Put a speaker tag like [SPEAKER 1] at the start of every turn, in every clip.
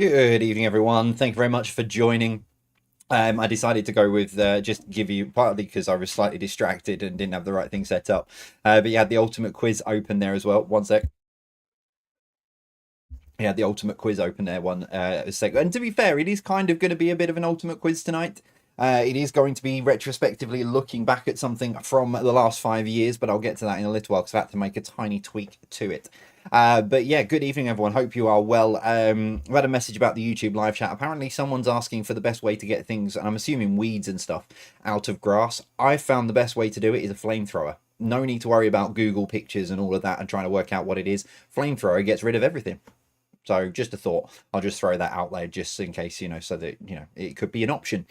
[SPEAKER 1] Good evening, everyone. Thank you very much for joining. I decided to go with just give you, partly because I was slightly distracted and didn't have the right thing set up. But you had the ultimate quiz open there as well. One sec. Yeah, the ultimate quiz open there, one sec. And to be fair, it is kind of going to be a bit of an ultimate quiz tonight. It is going to be retrospectively looking back at something from the last 5 years, but I'll get to that in a little while because I've had to make a tiny tweak to it. But yeah, good evening, everyone. Hope you are well. I've had a message about the YouTube live chat. Apparently, someone's asking for the best way to get things, and I'm assuming weeds and stuff, out of grass. I've found the best way to do it is a flamethrower. No need to worry about Google pictures and all of that and trying to work out what it is. Flamethrower gets rid of everything. So just a thought. I'll just throw that out there just in case, so that, it could be an option.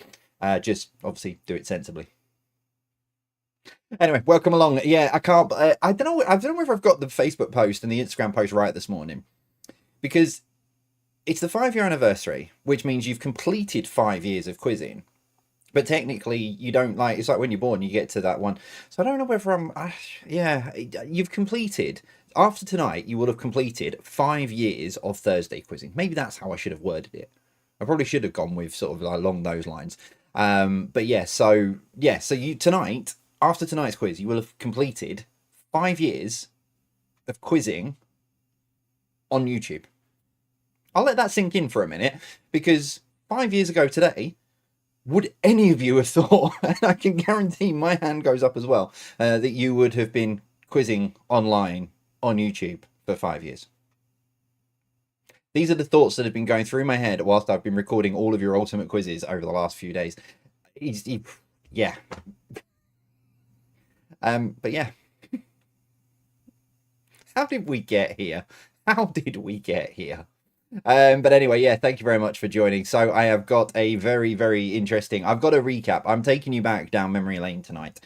[SPEAKER 1] Just obviously do it sensibly. Anyway, welcome along. Yeah, I can't. I don't know. I don't know whether I've got the Facebook post and the Instagram post right this morning, because it's the 5-year anniversary, which means you've completed 5 years of quizzing. But technically, you don't it's like when you're born, you get to that one. So I don't know whether yeah, you've completed, after tonight, you will have completed 5 years of Thursday quizzing. Maybe that's how I should have worded it. I probably should have gone with sort of along those lines. But yeah, so you tonight, after tonight's quiz, you will have completed 5 years of quizzing on YouTube. I'll let that sink in for a minute, because 5 years ago today, would any of you have thought, and I can guarantee my hand goes up as well, that you would have been quizzing online on YouTube for 5 years? These are the thoughts that have been going through my head whilst I've been recording all of your ultimate quizzes over the last few days. Yeah. But yeah. How did we get here? How did we get here? But anyway, yeah, thank you very much for joining. So I have got a very, very interesting, I've got a recap. I'm taking you back down memory lane tonight.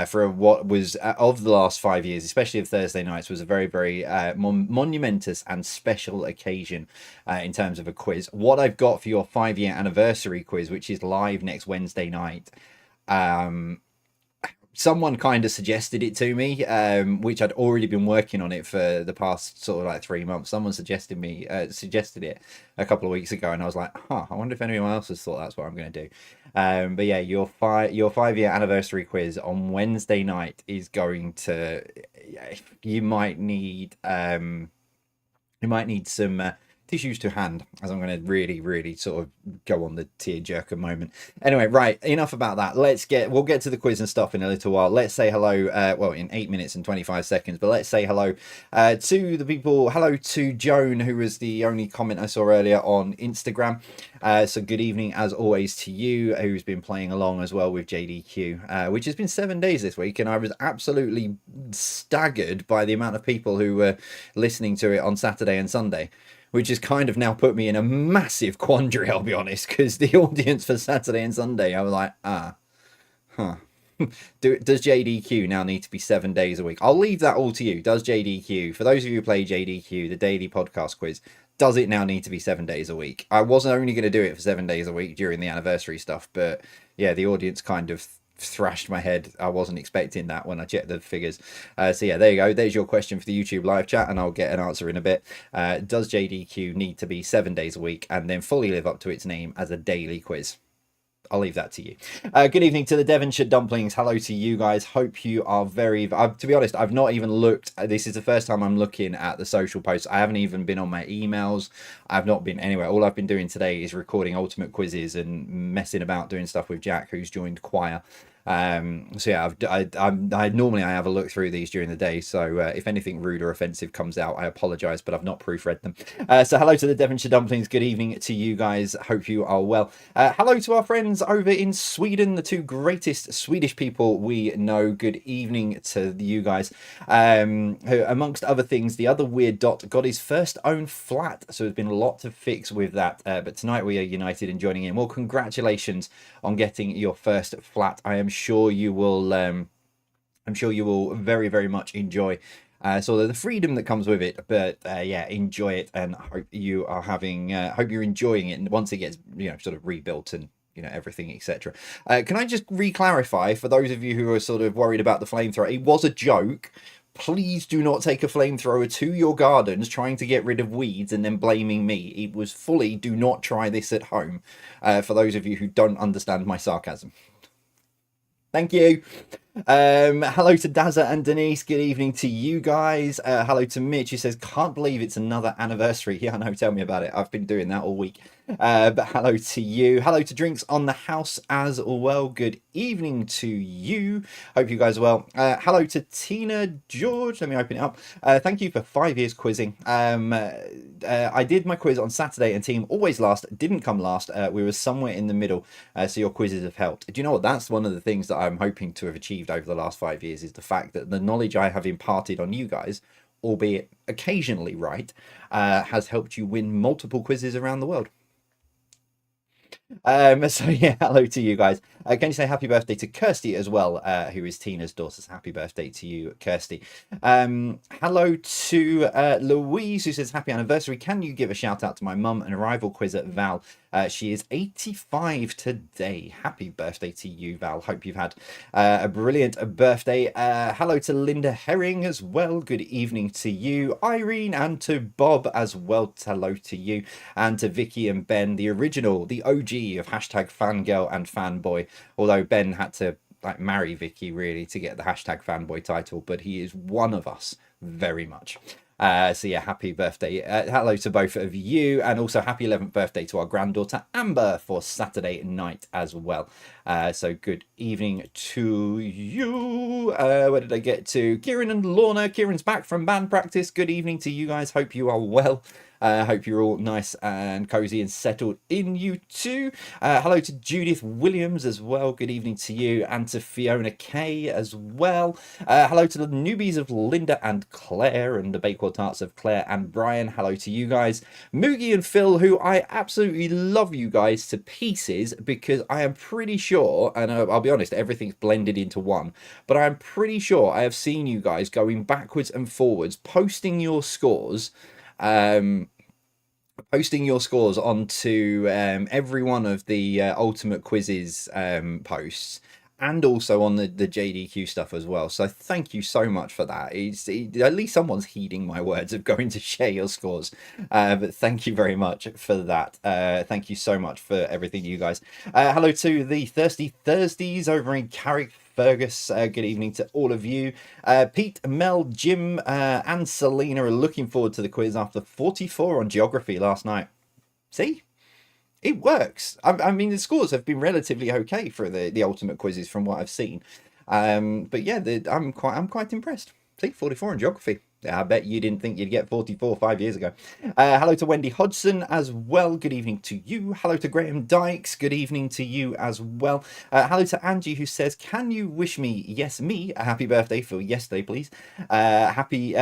[SPEAKER 1] For what was, of the last 5 years, especially of Thursday nights, was a very, very monumentous and special occasion in terms of a quiz. What I've got for your 5-year anniversary quiz, which is live next Wednesday night, someone kind of suggested it to me, which I'd already been working on it for the past sort of like 3 months. Someone suggested it a couple of weeks ago, and I was like, I wonder if anyone else has thought that's what I'm going to do. But yeah, your 5-year anniversary quiz on Wednesday night is going to, you might need some tissues to hand, as I'm going to really, really sort of go on the tearjerker moment. Anyway, right, enough about that. We'll get to the quiz and stuff in a little while. Let's say hello, well, in 8 minutes and 25 seconds, but let's say hello to the people. Hello to Joan, who was the only comment I saw earlier on Instagram. So good evening, as always, to you, who's been playing along as well with JDQ, which has been 7 days this week, and I was absolutely staggered by the amount of people who were listening to it on Saturday and Sunday, which has kind of now put me in a massive quandary, I'll be honest, because the audience for Saturday and Sunday, I was like, does JDQ now need to be 7 days a week? I'll leave that all to you. Does JDQ, for those of you who play JDQ, the daily podcast quiz, does it now need to be 7 days a week? I wasn't only going to do it for 7 days a week during the anniversary stuff, but yeah, the audience kind of thrashed my head. I wasn't expecting that when I checked the figures. So yeah, there you go. There's your question for the YouTube live chat, and I'll get an answer in a bit. Does JDQ need to be 7 days a week and then fully live up to its name as a daily quiz? I'll leave that to you. Good evening to the Devonshire Dumplings. Hello to you guys. Hope you are to be honest, I've not even looked. This is the first time I'm looking at the social posts. I haven't even been on my emails. I've not been anywhere. All I've been doing today is recording ultimate quizzes and messing about doing stuff with Jack, who's joined choir. So yeah, I normally have a look through these during the day, so if anything rude or offensive comes out, I apologize, but I've not proofread them. So hello to the Devonshire Dumplings. Good evening to you guys. Hope you are well. Hello to our friends over in Sweden, the two greatest Swedish people we know. Good evening to you guys. Who, amongst other things, the other weird dot got his first own flat, so there's been a lot to fix with that, but tonight we are united in joining in. Well, congratulations on getting your first flat. I am sure you will very, very much enjoy so the freedom that comes with it, but yeah, enjoy it, and hope you are hope you're enjoying it, and once it gets sort of rebuilt and everything, etc. Can I just re-clarify for those of you who are sort of worried about the flamethrower? It was a joke. Please do not take a flamethrower to your gardens trying to get rid of weeds and then blaming me. It was fully, do not try this at home, for those of you who don't understand my sarcasm. Thank you. Hello to Dazza and Denise. Good evening to you guys. Hello to Mitch, who says, "Can't believe it's another anniversary." Yeah, I know. Tell me about it. I've been doing that all week. But hello to you. Hello to Drinks on the House as well. Good evening to you. Hope you guys are well. Hello to Tina George. Let me open it up. Thank you for 5 years quizzing. I did my quiz on Saturday, and team always last. Didn't come last. We were somewhere in the middle. So your quizzes have helped. Do you know what? That's one of the things that I'm hoping to have achieved over the last 5 years is the fact that the knowledge I have imparted on you guys, albeit occasionally right, has helped you win multiple quizzes around the world. So yeah, hello to you guys. Can you say happy birthday to Kirsty as well, who is Tina's daughter? So happy birthday to you, Kirsty. Hello to Louise, who says happy anniversary. Can you give a shout out to my mum and a rival quizzer, Val? She is 85 today. Happy birthday to you, Val. Hope you've had a brilliant birthday. Hello to Linda Herring as well. Good evening to you, Irene, and to Bob as well. Hello to you, and to Vicky and Ben, the original, the OG of hashtag fangirl and fanboy. Although Ben had to like marry Vicky really to get the hashtag fanboy title, but he is one of us very much. So yeah, happy birthday. Hello to both of you, and also happy 11th birthday to our granddaughter Amber for Saturday night as well. So good evening to you. Where did I get to? Kieran and Lorna. Kieran's back from band practice. Good evening to you guys. Hope you are well. Hope you're all nice and cozy and settled in, you too. Hello to Judith Williams as well. Good evening to you, and to Fiona Kay as well. Hello to the newbies of Linda and Claire, and the Bakewell Tarts of Claire and Brian. Hello to you guys. Moogie and Phil, who I absolutely love you guys to pieces, because I am pretty sure, and I'll be honest, everything's blended into one, but I'm pretty sure I have seen you guys going backwards and forwards, posting your scores onto every one of the ultimate quizzes posts, and also on the JDQ stuff as well. So thank you so much for that. At least someone's heeding my words of going to share your scores. But thank you very much for that. Thank you so much for everything, you guys. Hello to the Thirsty Thursdays over in Carrick Fergus. Good evening to all of you. Pete, Mel, Jim, and Selena are looking forward to the quiz after 44 on geography last night. See? It works. I mean, the scores have been relatively okay for the ultimate quizzes from what I've seen. But yeah, I'm quite impressed. See, 44 in geography. Yeah, I bet you didn't think you'd get 44 5 years ago. Hello to Wendy Hodgson as well. Good evening to you. Hello to Graham Dykes. Good evening to you as well. Hello to Angie, who says, "Can you wish me, yes, me, a happy birthday for yesterday, please?" Happy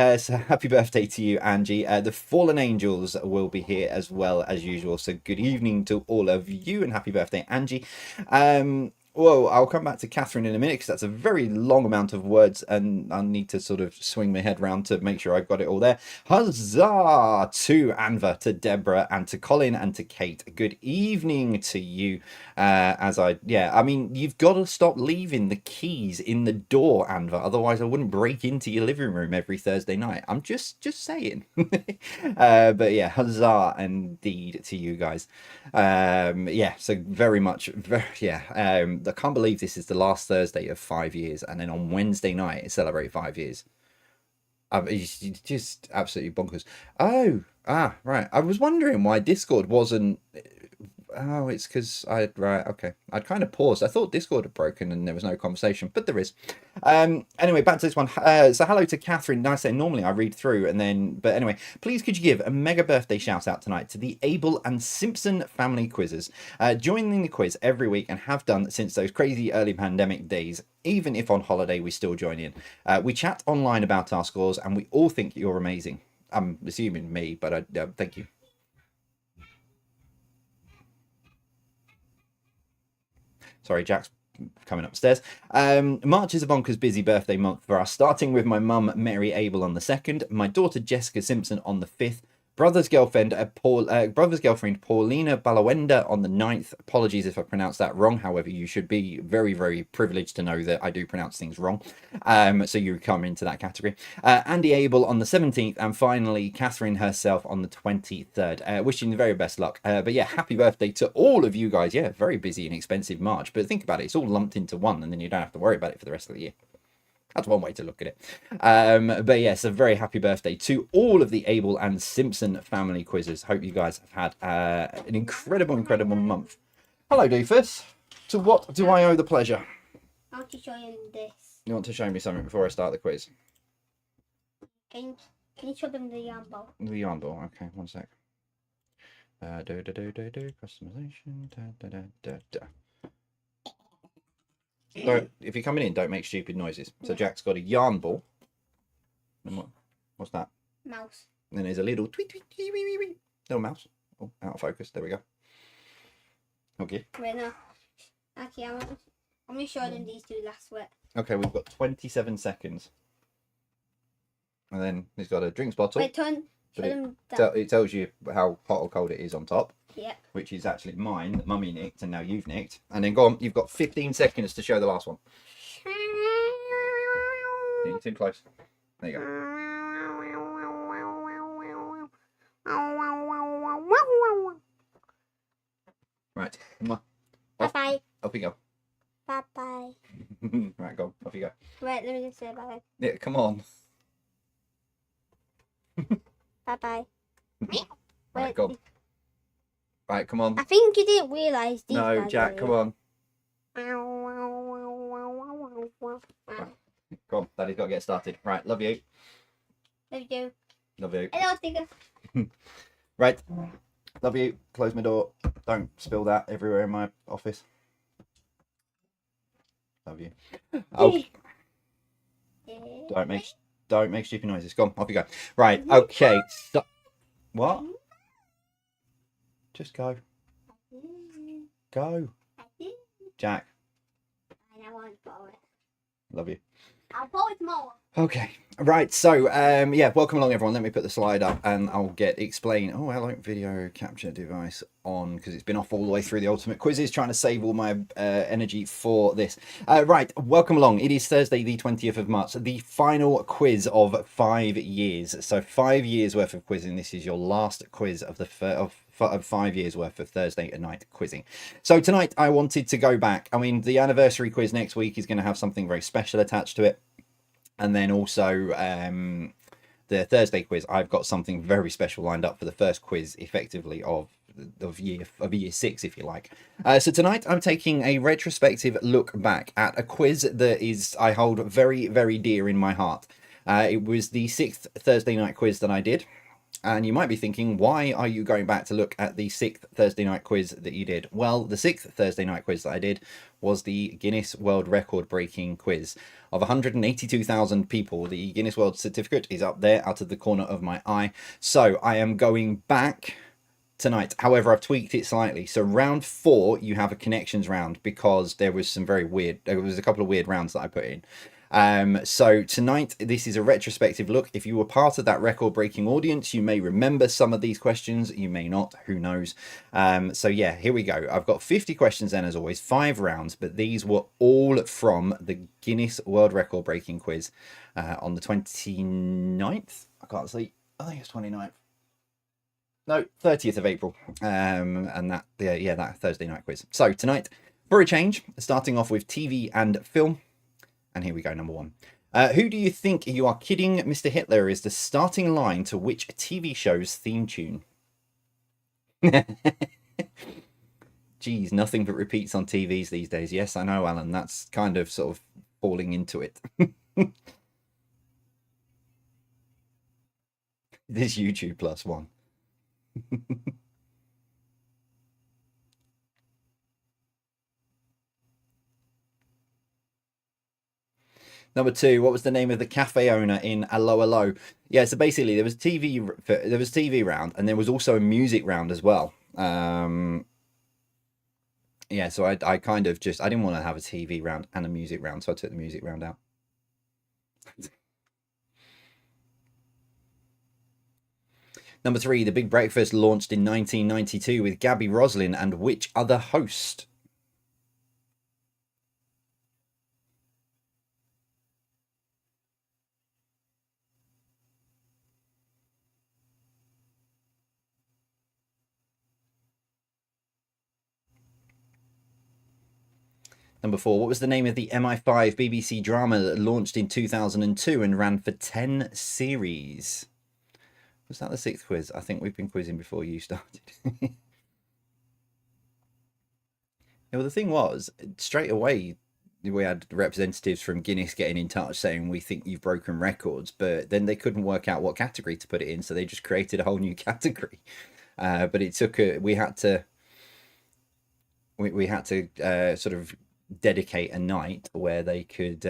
[SPEAKER 1] birthday to you, Angie. The Fallen Angels will be here as well as usual. So good evening to all of you, and happy birthday, Angie. Well, I'll come back to Catherine in a minute, because that's a very long amount of words, and I need to sort of swing my head round to make sure I've got it all there. Huzzah to Anva, to Deborah, and to Colin, and to Kate. Good evening to you. I mean, you've got to stop leaving the keys in the door, Anva. Otherwise, I wouldn't break into your living room every Thursday night. I'm just saying. But yeah, huzzah indeed to you guys. Yeah, so very much, I can't believe this is the last Thursday of 5 years, and then on Wednesday night celebrate 5 years. It's just absolutely bonkers. Right. I was wondering why Discord wasn't. Oh, it's because okay. I'd kind of paused. I thought Discord had broken and there was no conversation, but there is. Anyway, back to this one. So hello to Catherine. Nice say normally I read through and then, but anyway, please could you give a mega birthday shout out tonight to the Abel and Simpson family quizzes, joining the quiz every week and have done since those crazy early pandemic days. Even if on holiday, we still join in. We chat online about our scores and we all think you're amazing. I'm assuming me, but thank you. Sorry, Jack's coming upstairs. March is a bonkers busy birthday month for us, starting with my mum, Mary Abel, on the 2nd, my daughter, Jessica Simpson, on the 5th, Brother's girlfriend, Paulina Balawenda on the 9th. Apologies if I pronounced that wrong. However, you should be very, very privileged to know that I do pronounce things wrong. So you come into that category. Andy Abel on the 17th. And finally, Catherine herself on the 23rd. Wishing the very best luck. But yeah, happy birthday to all of you guys. Yeah, very busy and expensive March. But think about it. It's all lumped into one, and then you don't have to worry about it for the rest of the year. That's one way to look at it. But yes, a very happy birthday to all of the Abel and Simpson family quizzes. Hope you guys have had an incredible month. Hello, Doofus. To what do I owe the pleasure?
[SPEAKER 2] I want to show you this.
[SPEAKER 1] You want to show me something before I start the quiz?
[SPEAKER 2] Can you show them the yarn ball?
[SPEAKER 1] The yarn ball. Okay, one sec. Customization. So if you're coming in, don't make stupid noises. So Jack's got a yarn ball. And what's that?
[SPEAKER 2] Mouse.
[SPEAKER 1] And then there's a little tweet, little mouse. Oh, out of focus. There we go. Okay.
[SPEAKER 2] Wait, no. Okay, I'm going to show them these two last wet.
[SPEAKER 1] Okay, we've got 27 seconds. And then he's got a drinks bottle.
[SPEAKER 2] Wait, show them that.
[SPEAKER 1] It tells you how hot or cold it is on top.
[SPEAKER 2] Yeah.
[SPEAKER 1] Which is actually mine that Mummy nicked and now you've nicked. And then go on, you've got 15 seconds to show the last one. You're too close. There you go. Right.
[SPEAKER 2] Bye-bye.
[SPEAKER 1] Off you go.
[SPEAKER 2] Bye-bye.
[SPEAKER 1] Right, go. Off you go.
[SPEAKER 2] Wait, let me just say bye.
[SPEAKER 1] Yeah, come on.
[SPEAKER 2] Bye-bye.
[SPEAKER 1] Right, go. Right, come on.
[SPEAKER 2] I think you didn't realise these
[SPEAKER 1] No,
[SPEAKER 2] guys
[SPEAKER 1] Jack, come on.
[SPEAKER 2] Right.
[SPEAKER 1] Come on, Daddy's got to get started. Right, love you.
[SPEAKER 2] Love you.
[SPEAKER 1] Love you.
[SPEAKER 2] Hello, Tigger.
[SPEAKER 1] Right, love you. Close my door. Don't spill that everywhere in my office. Love you. Oh, don't make stupid noises. Go on, off you go. Right, okay. So, what? Just go. Go. Jack.
[SPEAKER 2] I want to follow it.
[SPEAKER 1] Love you.
[SPEAKER 2] I'll follow it tomorrow.
[SPEAKER 1] Okay, right, so yeah, welcome along everyone. Let me put the slide up and I'll explain. Oh, hello, video capture device on, because it's been off all the way through the ultimate quizzes, trying to save all my energy for this. Right, welcome along. It is Thursday the 20th of March, the final quiz of 5 years. So 5 years worth of quizzing. This is your last quiz of of 5 years worth of Thursday night quizzing. So tonight I wanted to go back. I mean, the anniversary quiz next week is going to have something very special attached to it. And then also the Thursday quiz, I've got something very special lined up for the first quiz, effectively, of year 6, if you like. So tonight I'm taking a retrospective look back at a quiz that I hold very, very dear in my heart. It was the 6th Thursday night quiz that I did. And you might be thinking, why are you going back to look at the 6th Thursday night quiz that you did? Well, the 6th Thursday night quiz that I did was the Guinness World Record breaking quiz of 182,000 people. The Guinness World Certificate is up there out of the corner of my eye. So I am going back tonight. However, I've tweaked it slightly. So round 4, you have a connections round because there was a couple of weird rounds that I put in. So tonight, this is a retrospective look. If you were part of that record-breaking audience, you may remember some of these questions. You may not. Who knows? So yeah, here we go. I've got 50 questions then, as always, 5 rounds, but these were all from the Guinness World Record-breaking quiz on the 29th. I can't see. I think it's 29th. No, 30th of April. And that Thursday night quiz. So tonight, for a change, starting off with TV and film. And here we go, number 1. Who do you think you are kidding, Mr. Hitler is the starting line to which TV show's theme tune? Geez, nothing but repeats on TVs these days. Yes, I know, Alan. That's kind of sort of falling into it. This YouTube plus 1. Number 2, what was the name of the cafe owner in Allo Allo? Yeah, so basically there was TV round, and there was also a music round as well. Yeah, so I kind of I didn't want to have a TV round and a music round, so I took the music round out. Number 3, The Big Breakfast launched in 1992 with Gabby Roslin and which other host? Number 4, what was the name of the MI5 BBC drama that launched in 2002 and ran for 10 series? Was that the 6th quiz? I think we've been quizzing before you started. Yeah, well, the thing was, straight away, we had representatives from Guinness getting in touch saying, we think you've broken records, but then they couldn't work out what category to put it in, so they just created a whole new category. But it took we had to sort of dedicate a night where they could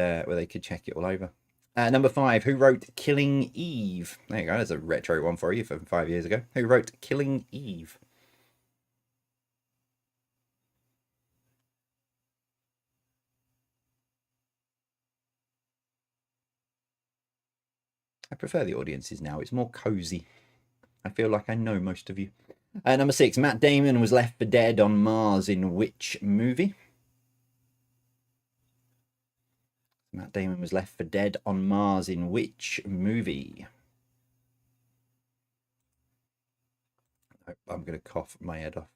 [SPEAKER 1] check it all over. Number 5, who wrote Killing Eve? There you go, there's a retro one for you from 5 years ago. Who wrote Killing Eve? I prefer the audiences now. It's more cozy. I feel like I know most of you. Number 6, Matt Damon was left for dead on Mars in which movie? Matt Damon was left for dead on Mars in which movie? I'm going to cough my head off.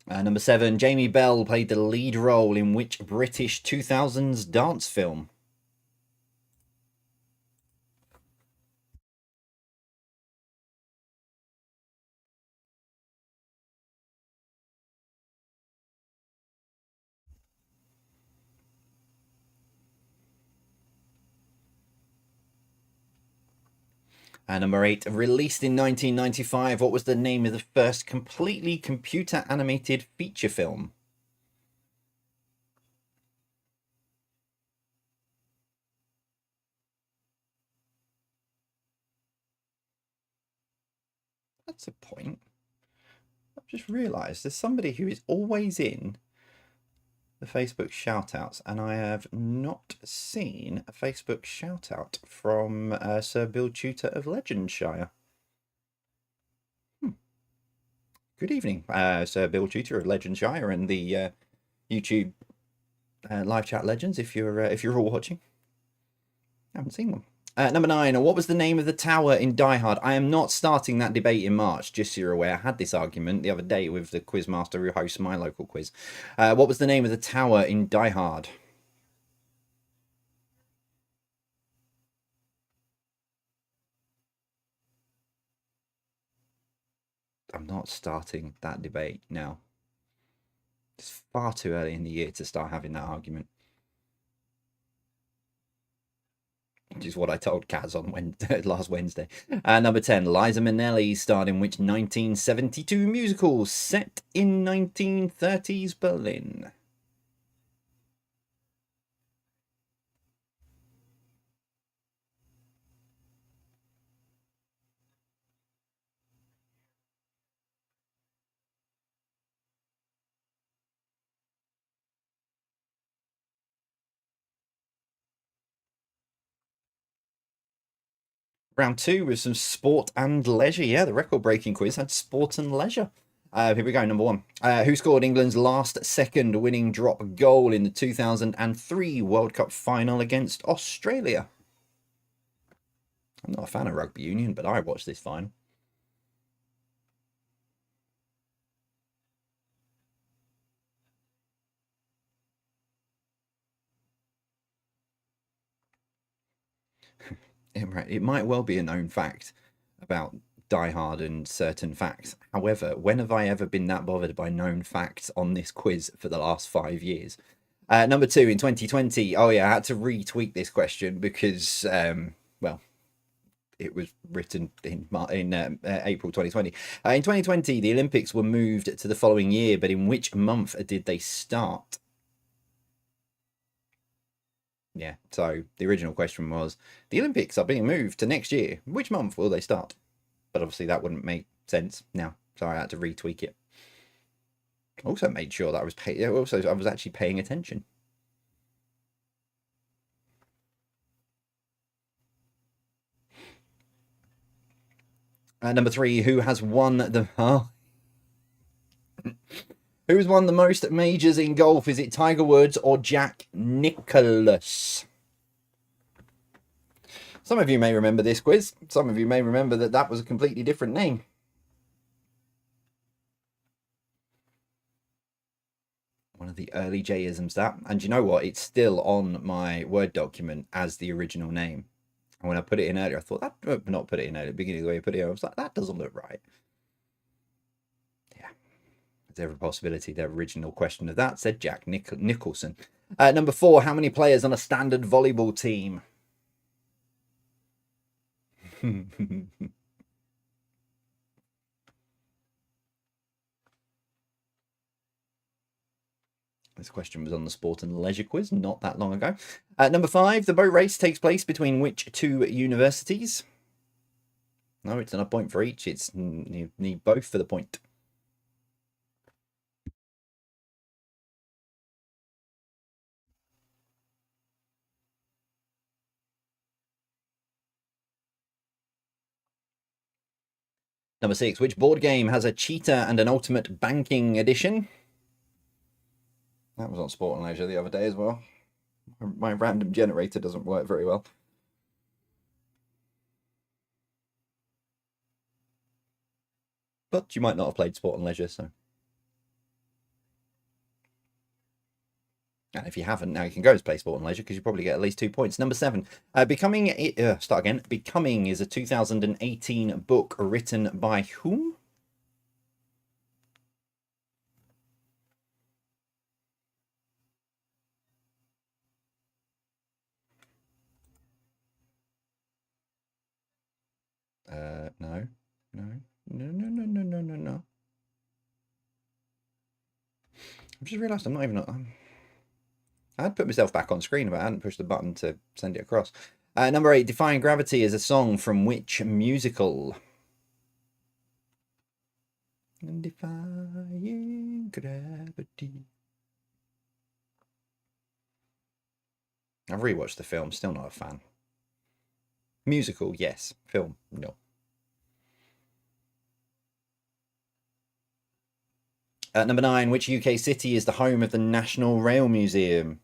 [SPEAKER 1] Number 7, Jamie Bell played the lead role in which British 2000s dance film? Number 8, released in 1995, what was the name of the first completely computer animated feature film? That's a point. I've just realised there's somebody who is always in the Facebook shoutouts, and I have not seen a Facebook shoutout from Sir Bill Tutor of Legendshire. Good evening, Sir Bill Tutor of Legendshire and the YouTube live chat legends. If you're all watching, I haven't seen one. Number 9, what was the name of the tower in Die Hard? I am not starting that debate in March, just so you're aware. I had this argument the other day with the quizmaster who hosts my local quiz. What was the name of the tower in Die Hard? I'm not starting that debate now. It's far too early in the year to start having that argument. Which is what I told Kaz on last Wednesday. Number 10, Liza Minnelli starred in which 1972 musical set in 1930s Berlin? Round 2 with some sport and leisure. Yeah, the record-breaking quiz had sport and leisure. Here we go, number 1. Who scored England's last second winning drop goal in the 2003 World Cup final against Australia? I'm not a fan of rugby union, but I watched this final. It might well be a known fact about Die Hard and certain facts. However, when have I ever been that bothered by known facts on this quiz for the last 5 years? Number 2, in 2020. Oh yeah, I had to retweet this question because, well, it was written in April 2020. In 2020, the Olympics were moved to the following year, but in which month did they start? Yeah, so the original question was, the Olympics are being moved to next year. Which month will they start? But obviously that wouldn't make sense now, so I had to retweak it. Also made sure that I was paying. Also, I was actually paying attention. Number 3, who has won the who's won the most majors in golf? Is it Tiger Woods or Jack Nicklaus? Some of you may remember this quiz. Some of you may remember that was a completely different name. One of the early J-isms, that. And you know what? It's still on my Word document as the original name. And when I put it in earlier, I thought that, not put it in earlier, beginning of the way I put it in, I was like, that doesn't look right. Yeah. There's every possibility the original question of that said Jack Nicholson. Number 4, how many players on a standard volleyball team? This question was on the Sport and Leisure quiz not that long ago. Number 5, the boat race takes place between which 2 universities? No, it's not a point for each. It's you need both for the point. Number 6, which board game has a cheetah and an ultimate banking edition? That was on Sport and Leisure the other day as well. My random generator doesn't work very well. But you might not have played Sport and Leisure, so. And if you haven't, now you can go to play Sport and Leisure because you probably get at least 2 points. Number 7, Becoming is a 2018 book written by whom? No. I've just realised I'm not even. I had put myself back on screen, but I hadn't pushed the button to send it across. Number 8, Defying Gravity is a song from which musical? Defying Gravity. I've rewatched the film, still not a fan. Musical, yes. Film, no. Number 9, which UK city is the home of the National Rail Museum?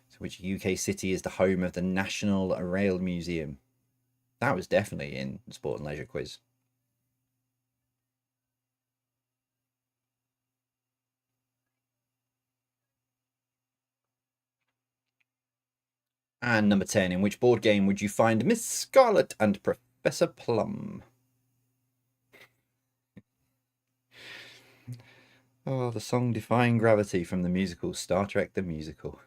[SPEAKER 1] So which UK city is the home of the National Rail Museum? That was definitely in the Sport and Leisure quiz. And number 10, in which board game would you find Miss Scarlet and Professor Plum? Oh, the song Defying Gravity from the musical Star Trek the Musical.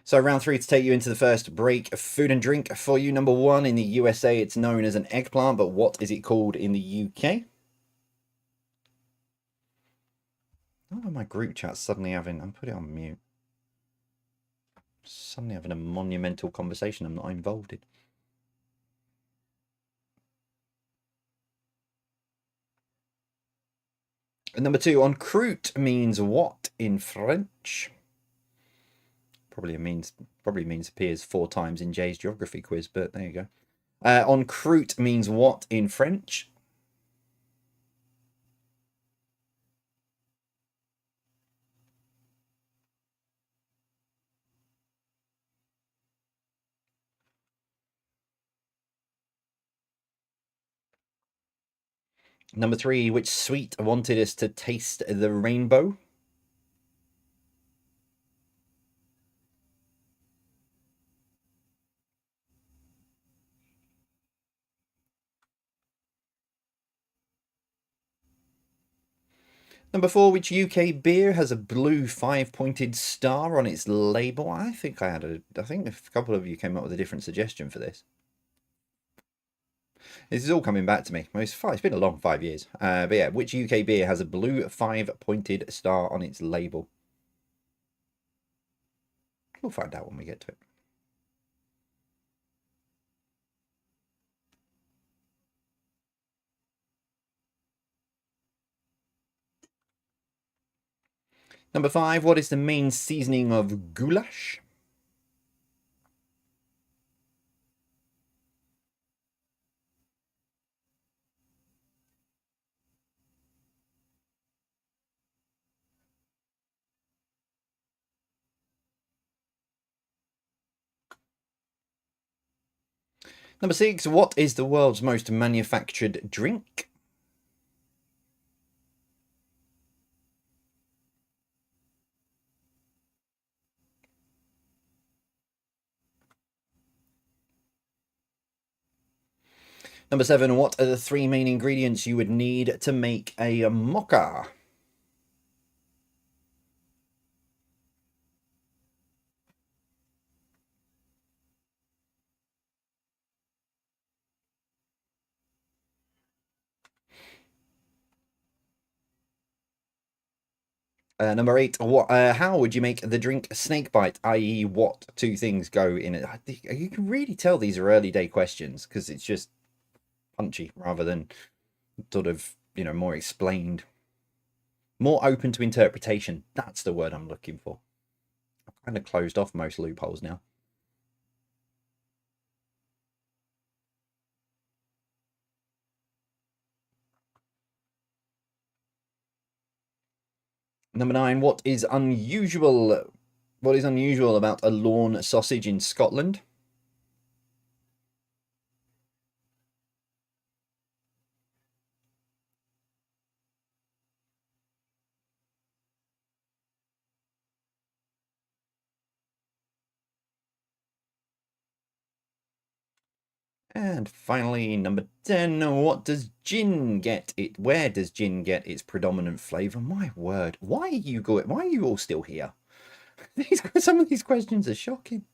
[SPEAKER 1] So round 3 to take you into the first break of food and drink for you. Number 1, in the USA, it's known as an eggplant, but what is it called in the UK? Oh, my group chat's suddenly having... I'm putting it on mute. Suddenly having a monumental conversation I'm not involved in. And number 2, en croute means what in French? Probably means appears 4 times in Jay's geography quiz, but there you go. En croute means what in French? Number 3, which sweet wanted us to taste the rainbow? Number 4, which UK beer has a blue 5-pointed star on its label? I think a couple of you came up with a different suggestion for this. This is all coming back to me. It's been a long 5 years. But yeah, which UK beer has a blue 5-pointed star on its label? We'll find out when we get to it. Number 5, what is the main seasoning of goulash? Number 6, what is the world's most manufactured drink? Number 7, what are the 3 main ingredients you would need to make a mocha? Number 8, how would you make the drink snakebite, i.e. what 2 things go in it? You can really tell these are early day questions because it's just punchy rather than sort of, more explained. More open to interpretation. That's the word I'm looking for. I've kind of closed off most loopholes now. Number 9, what is unusual? What is unusual about a lawn sausage in Scotland? And finally, number 10, what does gin get it? Where does gin get its predominant flavour? My word, why are you all still here? Some of these questions are shocking.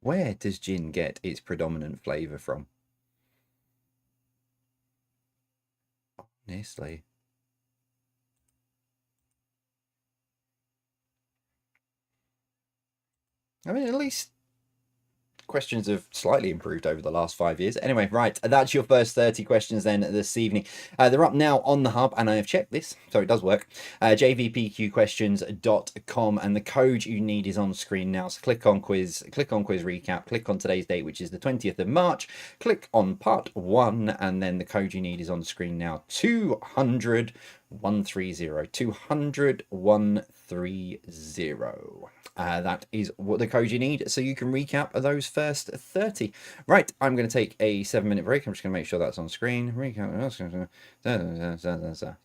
[SPEAKER 1] Where does gin get its predominant flavour from? Honestly. I mean, at least questions have slightly improved over the last 5 years. Anyway, right, that's your first 30 questions then this evening. They're up now on the hub, and I have checked this, so it does work. jvpqquestions.com, and the code you need is on screen now. So click on quiz recap, click on today's date, which is the 20th of March, click on part 1, and then the code you need is on screen now. 200 130 200 130. That is what the code you need, so you can recap those first 30. Right, I'm going to take a 7-minute break. I'm just going to make sure that's on screen. Recap.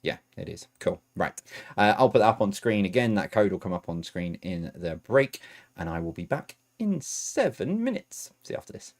[SPEAKER 1] Yeah, it is. Cool. Right, I'll put that up on screen again. That code will come up on screen in the break, and I will be back in 7 minutes. See you after this.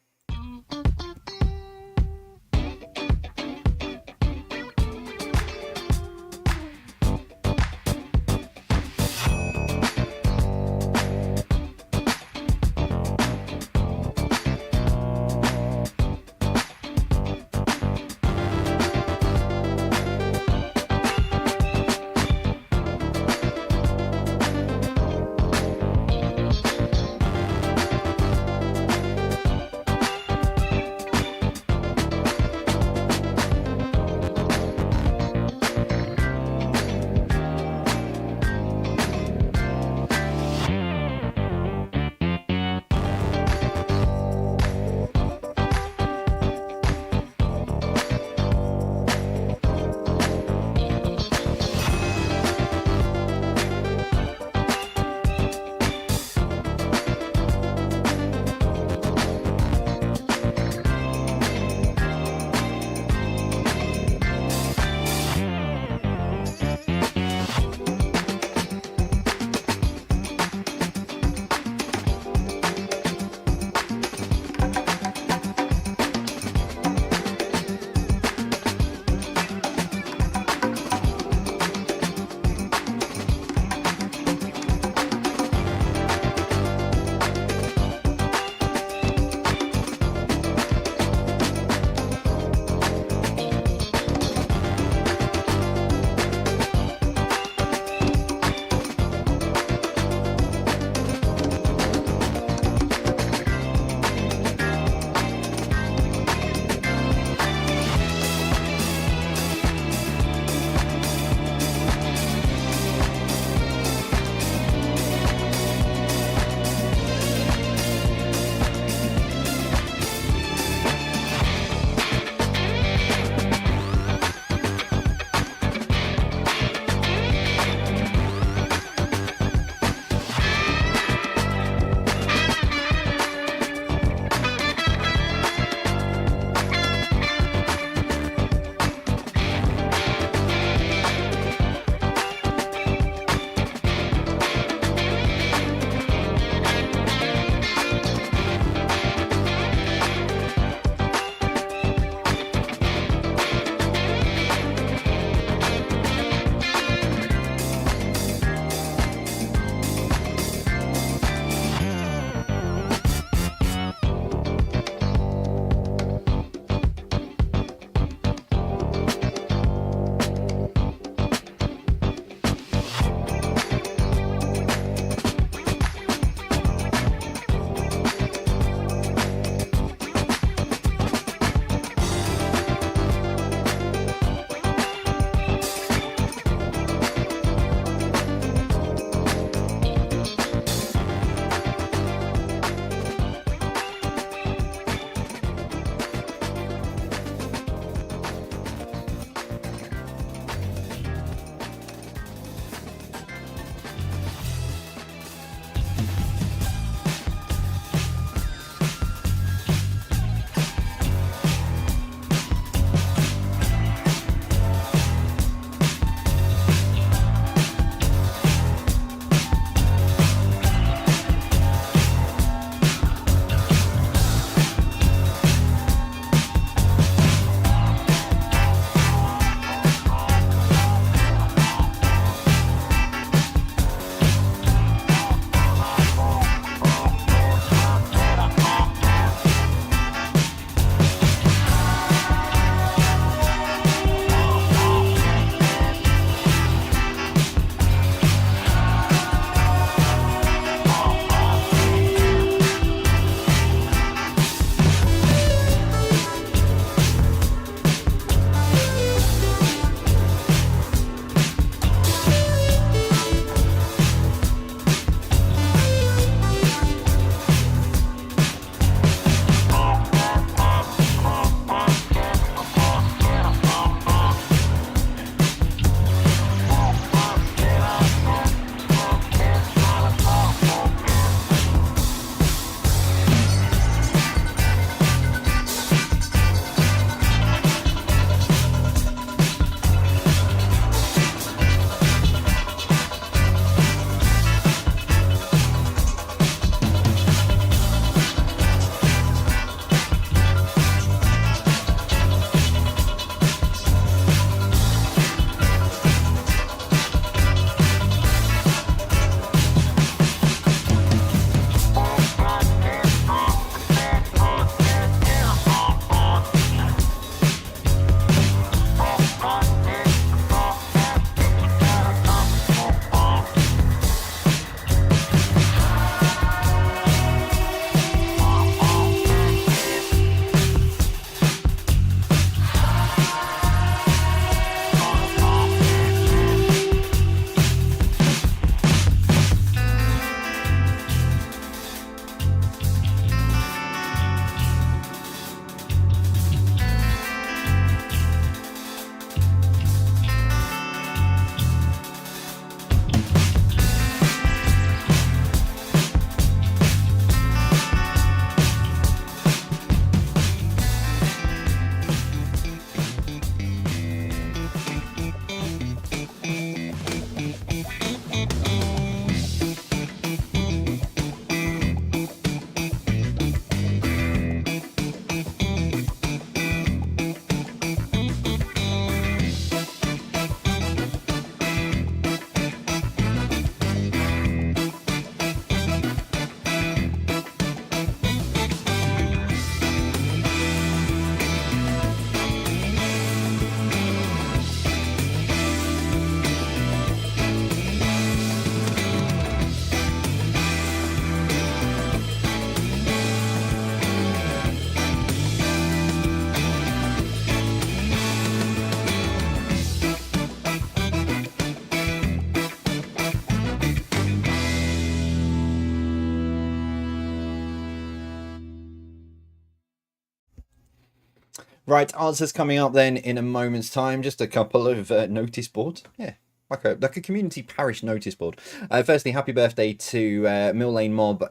[SPEAKER 1] Right, answers coming up then in a moment's time. Just a couple of notice boards. Yeah, like a community parish notice board. Firstly, happy birthday to Mill Lane Mob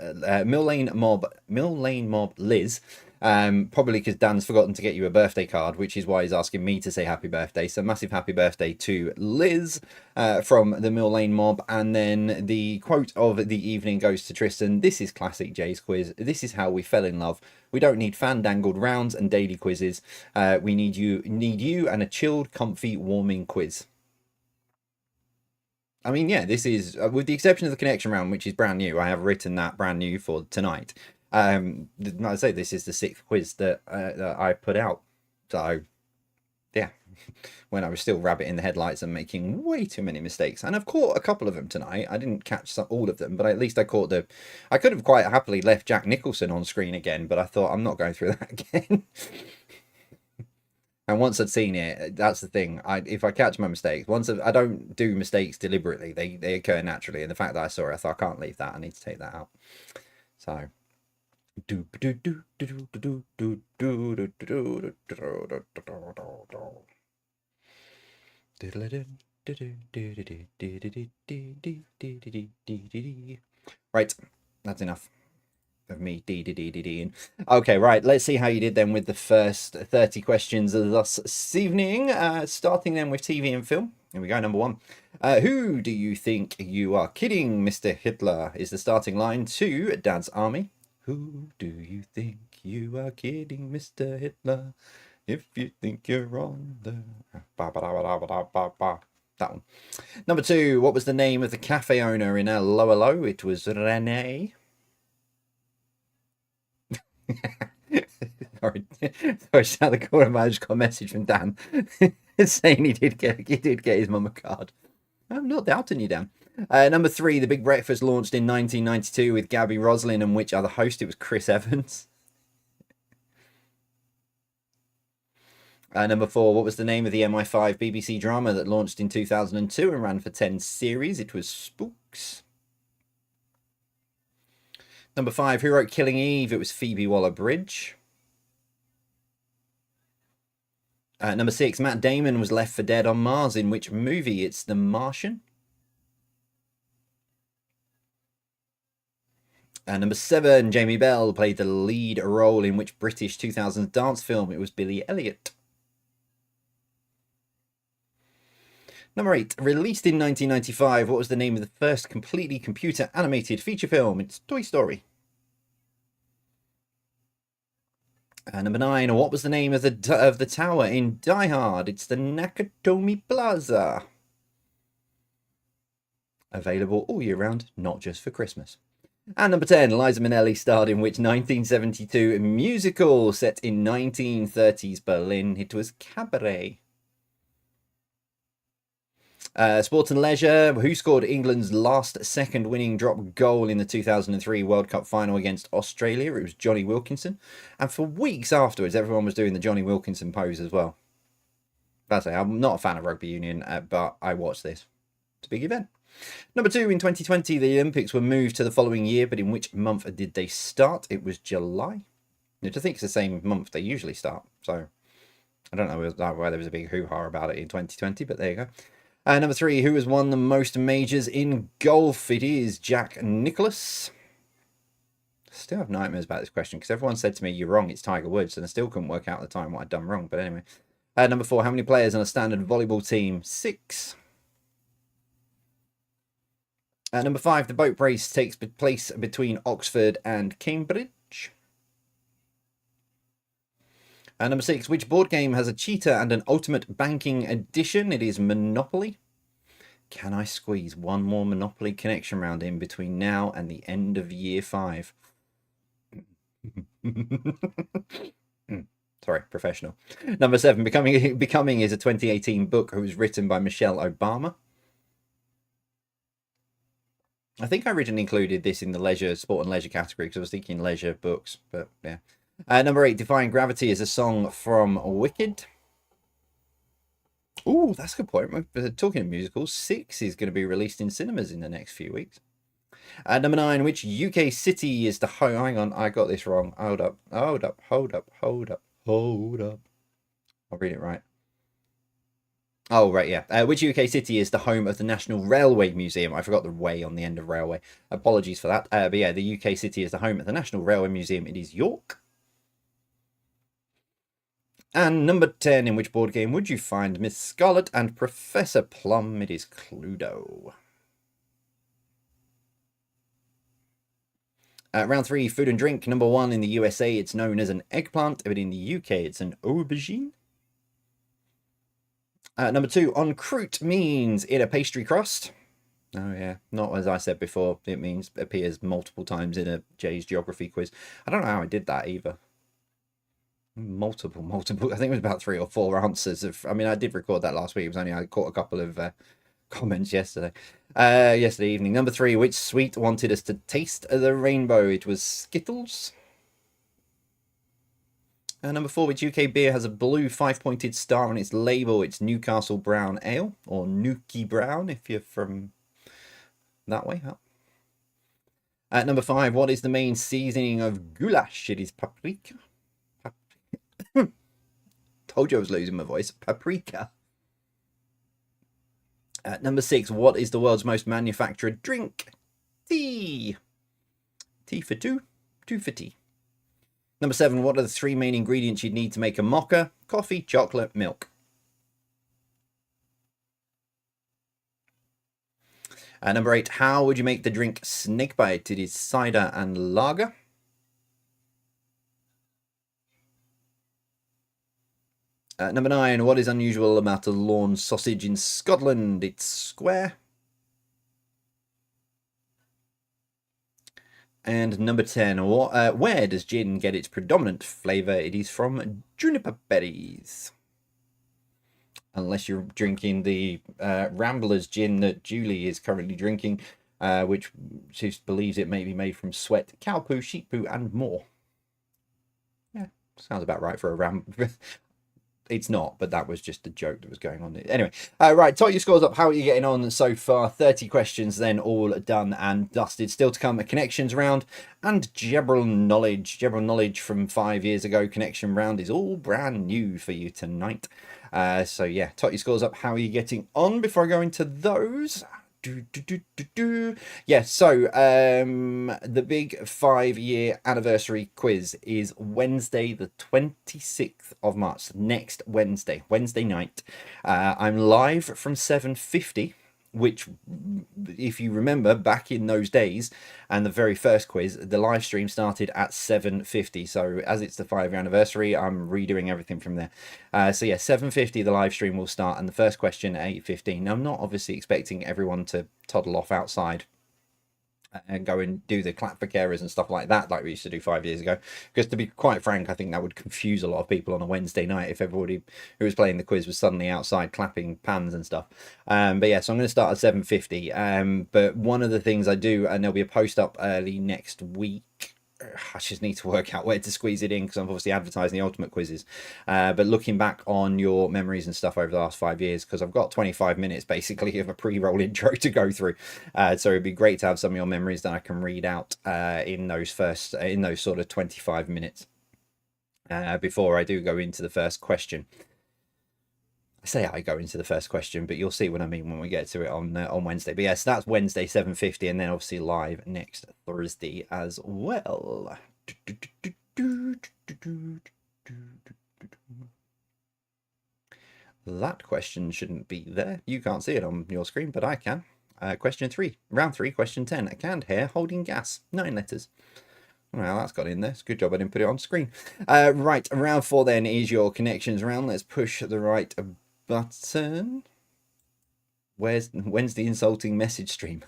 [SPEAKER 1] Liz. Probably because Dan's forgotten to get you a birthday card, which is why he's asking me to say happy birthday. So massive happy birthday to Liz from the Mill Lane Mob. And then the quote of the evening goes to Tristan. This is classic Jay's quiz. This is how we fell in love. We don't need fandangled rounds and daily quizzes. We need you and a chilled, comfy, warming quiz. I mean, yeah, this is, with the exception of the connection round, which is brand new. I have written that brand new for tonight. Like I say, this is the sixth quiz that I put out. So, yeah, when I was still rabbit in the headlights and making way too many mistakes. And I've caught a couple of them tonight. I didn't catch all of them, but at least I caught I could have quite happily left Jack Nicholson on screen again, but I thought I'm not going through that again. And once I'd seen it, that's the thing. If I catch my mistakes, I don't do mistakes deliberately. They occur naturally. And the fact that I saw it, I thought I can't leave that. I need to take that out. So. Right, that's enough of me ding. Okay, right, let's see how you did then with the first 30 questions of this evening. Starting then with TV and film. Here we go, number one. Who do you think you are kidding, Mr. Hitler? Is the starting line to Dad's Army. Who do you think you are kidding, Mr. Hitler? If you think you're on the... That one. Number two, what was the name of the cafe owner in Hello Hello? It was Rene. Sorry, out the corner of my eye, I just got a message from Dan saying he did get his mum a card. I'm not doubting you, Dan. Number three, The Big Breakfast launched in 1992 with Gabby Roslin, and which other host? It was Chris Evans. Number four, what was the name of the MI5 BBC drama that launched in 2002 and ran for 10 series? It was Spooks. Number five, who wrote Killing Eve? It was Phoebe Waller-Bridge. Number six, Matt Damon was left for dead on Mars. In which movie? It's The Martian. Number seven, Jamie Bell played the lead role in which British 2000s dance film? It was Billy Elliot. Number eight, released in 1995, what was the name of the first completely computer animated feature film? It's Toy Story. Number nine, what was the name of the tower in Die Hard? It's the Nakatomi Plaza. Available all year round, not just for Christmas. And number 10, Liza Minnelli starred in which 1972 musical set in 1930s Berlin? It was Cabaret. Sport and leisure. Who scored England's last second winning drop goal in the 2003 World Cup final against Australia? It was Johnny Wilkinson. And for weeks afterwards, everyone was doing the Johnny Wilkinson pose as well. That's it. I'm not a fan of rugby union, but I watched this. It's a big event. Number two, in 2020, the Olympics were moved to the following year, but in which month did they start? It was July. Which I think it's the same month they usually start. So I don't know why there was a big hoo-ha about it in 2020, but there you go. Number three, who has won the most majors in golf? It is Jack Nicklaus. I still have nightmares about this question because everyone said to me, you're wrong, it's Tiger Woods, and I still couldn't work out at the time what I'd done wrong. But anyway. Number four, how many players on a standard volleyball team? 6. Number five, the boat race takes place between Oxford and Cambridge. Number 6, which board game has a cheetah and an ultimate banking edition? It is Monopoly. Can I squeeze one more Monopoly connection round in between now and the end of year 5? Sorry, professional. Number 7, Becoming is a 2018 book that was written by Michelle Obama. I think I originally included this in the sport and leisure category because I was thinking leisure books, but yeah. Number 8, Defying Gravity is a song from Wicked. Oh, that's a good point. Talking of musicals, 6 is going to be released in cinemas in the next few weeks. Number 9, which UK city is the home? Hang on, I got this wrong. Hold up. I'll read it right. Oh, right, yeah. Which UK city is the home of the National Railway Museum? I forgot the way on the end of railway. Apologies for that. But yeah, the UK city is the home of the National Railway Museum. It is York. And number 10, in which board game would you find Miss Scarlet and Professor Plum? It is Cluedo. Round 3, food and drink. Number 1, in the USA, it's known as an eggplant, but in the UK, it's an aubergine. Number 2, en croûte means in a pastry crust. Oh, yeah. Not as I said before, it means appears multiple times in a Jay's geography quiz. I don't know how I did that either. Multiple. I think it was about 3 or 4 answers. I mean, I did record that last week. It was only I caught a couple of comments yesterday. Yesterday evening. Number 3, which sweet wanted us to taste the rainbow? It was Skittles. Number 4, which UK beer has a blue 5-pointed star on its label? It's Newcastle Brown Ale, or Nuki Brown if you're from that way. Huh? Number 5, what is the main seasoning of goulash? It is paprika. Told you I was losing my voice. Paprika. Number 6, what is the world's most manufactured drink? Tea. Tea for two. Two for tea. Number 7, what are the 3 main ingredients you'd need to make a mocha? Coffee, chocolate, milk. Number 8, how would you make the drink Snakebite? It is cider and lager. Number 9, what is unusual about a lawn sausage in Scotland? It's square. And number 10, where does gin get its predominant flavour? It is from juniper berries. Unless you're drinking the Ramblers gin that Julie is currently drinking, which she believes it may be made from sweat, cow poo, sheep poo, and more. Yeah, sounds about right for a Rambler. It's not, but that was just a joke that was going on. Anyway, right, tot your scores up. How are you getting on so far? 30 questions then, all done and dusted. Still to come, a connections round and general knowledge. General knowledge from 5 years ago. Connection round is all brand new for you tonight. So yeah, tot your scores up. How are you getting on before I go into those? Yeah, so the big 5-year anniversary quiz is Wednesday the 26th of March, next Wednesday night. I'm live from 7:50, which, if you remember back in those days and the very first quiz, the live stream started at 7:50. So as it's the 5-year anniversary, I'm redoing everything from there. So yeah, 7:50 the live stream will start, and the first question at 8:15. Now, I'm not obviously expecting everyone to toddle off outside and go and do the clap for carers and stuff like that, like we used to do 5 years ago. Because to be quite frank, I think that would confuse a lot of people on a Wednesday night if everybody who was playing the quiz was suddenly outside clapping pans and stuff. But yeah, so I'm going to start at 7:50. But one of the things I do, and there'll be a post up early next week. I just need to work out where to squeeze it in because I'm obviously advertising the ultimate quizzes. But looking back on your memories and stuff over the last 5 years, because I've got 25 minutes basically of a pre-roll intro to go through. So it'd be great to have some of your memories that I can read out in those sort of 25 minutes before I do go into the first question. I say I go into the first question, but you'll see what I mean when we get to it on Wednesday. But yes, that's Wednesday 7:50, and then obviously live next Thursday as well. That question shouldn't be there. You can't see it on your screen, but I can. Question 3, round 3, question 10. A canned hair holding gas, 9 letters. Well, that's got in there. It's a good job I didn't put it on screen. Right, round 4 then is your connections round. Let's push the right button. When's the insulting message stream?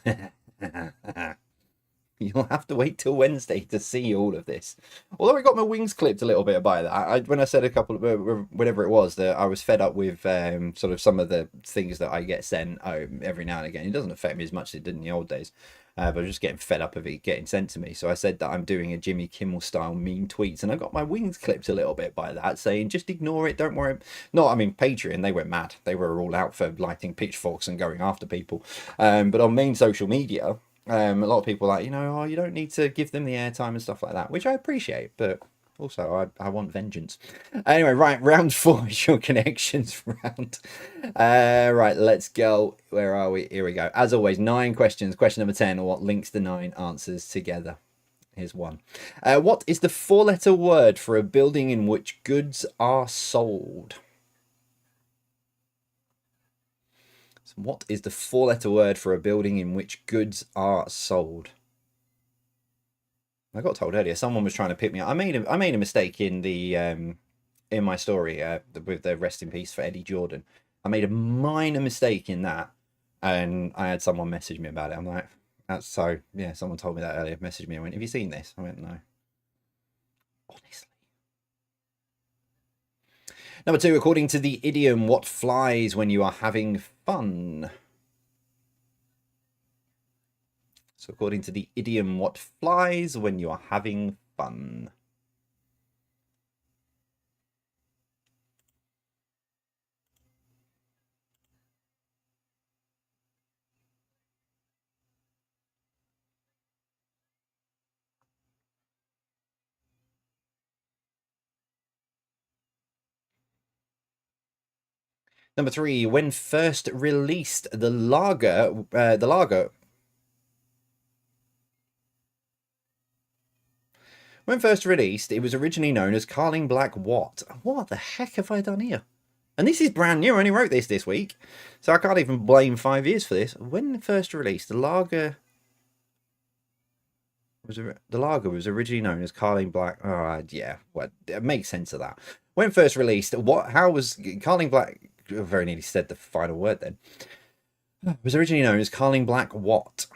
[SPEAKER 1] You'll have to wait till Wednesday to see all of this. Although I got my wings clipped a little bit by that. When I said a couple of whatever it was, that I was fed up with sort of some of the things that I get sent every now and again. It doesn't affect me as much as it did in the old days. But I'm just getting fed up of it getting sent to me. So I said that I'm doing a Jimmy Kimmel style mean tweets, and I got my wings clipped a little bit by that, saying just ignore it, don't worry. No, I mean Patreon, they went mad. They were all out for lighting pitchforks and going after people. But on main social media, a lot of people are like, you don't need to give them the airtime and stuff like that, which I appreciate, but Also, I want vengeance. Anyway, right, round 4 is your connections round. Right, let's go. Where are we? Here we go. As always, 9 questions. Question number 10, or what links the 9 answers together? Here's one. What is the 4-letter word for a building in which goods are sold? So what is the 4-letter word for a building in which goods are sold? I got told earlier someone was trying to pick me up. I made a mistake in the in my story with the rest in peace for Eddie Jordan. I made a minor mistake in that, and I had someone message me about it. I'm like, that's so yeah. Someone told me that earlier. Messaged me and went, "Have you seen this?" I went, "No." Honestly. Number 2, according to the idiom, what flies when you are having fun? So according to the idiom, what flies when you are having fun? Number 3, when first released, the lager. When first released, it was originally known as Carling Black what? What the heck have I done here? And this is brand new. I only wrote this week, so I can't even blame 5 years for this. When first released, the lager was originally known as Carling Black. Oh, yeah, well, it makes sense of that. When first released, how was Carling Black? I very nearly said the final word then. It was originally known as Carling Black what?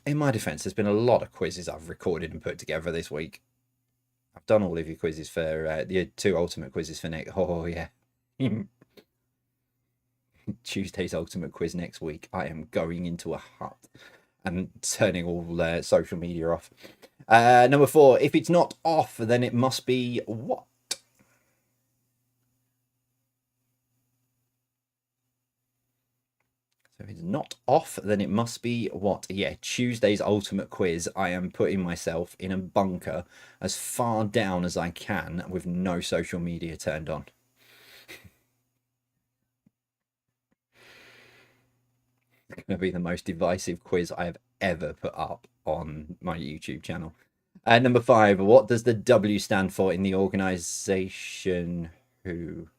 [SPEAKER 1] In my defense, there's been a lot of quizzes I've recorded and put together this week. I've done all of your quizzes for the 2 ultimate quizzes for next. Oh yeah, Tuesday's ultimate quiz next week. I am going into a hut and turning all social media off. Number 4, if it's not off, then it must be what? So if it's not off, then it must be what? Yeah, Tuesday's ultimate quiz. I am putting myself in a bunker as far down as I can with no social media turned on. It's going to be the most divisive quiz I have ever put up on my YouTube channel. Number 5, what does the W stand for in the organization who?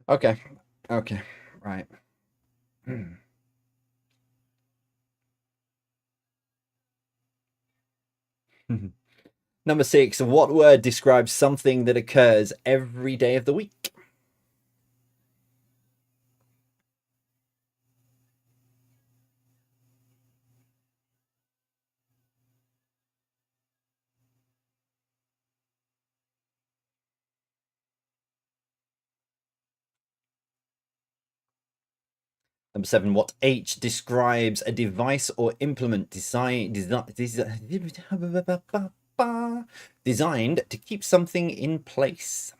[SPEAKER 1] Okay, right. Number 6, what word describes something that occurs every day of the week? Number 7, what H describes a device or implement designed to keep something in place?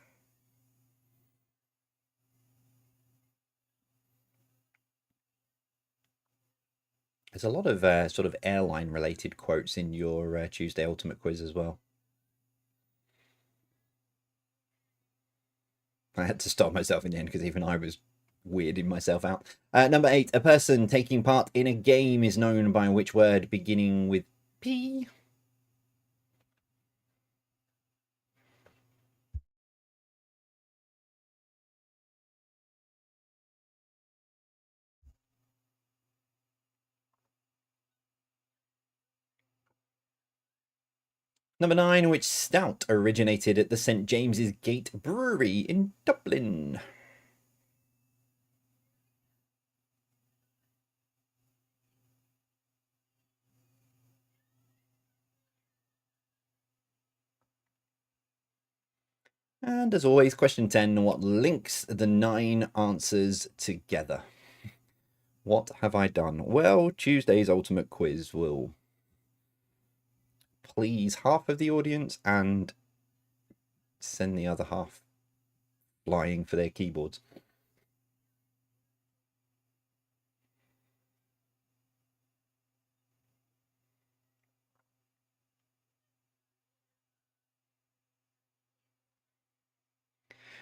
[SPEAKER 1] There's a lot of sort of airline related quotes in your Tuesday Ultimate Quiz as well. I had to stop myself in the end because even I was weirding myself out. Number 8, a person taking part in a game is known by which word beginning with P? Number 9, which stout originated at the St. James's Gate Brewery in Dublin? And as always, question 10, what links the 9 answers together? What have I done? Well, Tuesday's Ultimate Quiz will please half of the audience and send the other half flying for their keyboards.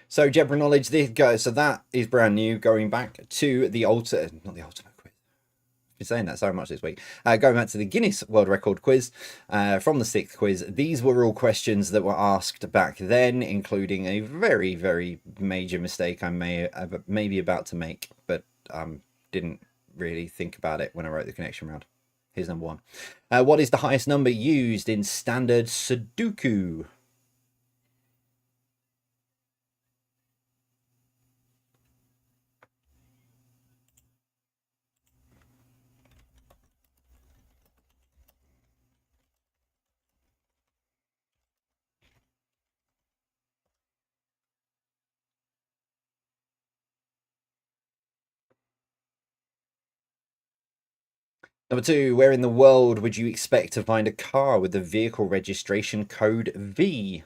[SPEAKER 1] So general knowledge, this go. So that is brand new. Going back to the not the ultimate quiz. I've been saying that so much this week. Going back to the Guinness World Record quiz from the 6th quiz. These were all questions that were asked back then, including a very, very major mistake I may be about to make, but didn't really think about it when I wrote the connection round. Here's number 1. What is the highest number used in standard Sudoku? Number 2, where in the world would you expect to find a car with the vehicle registration code V?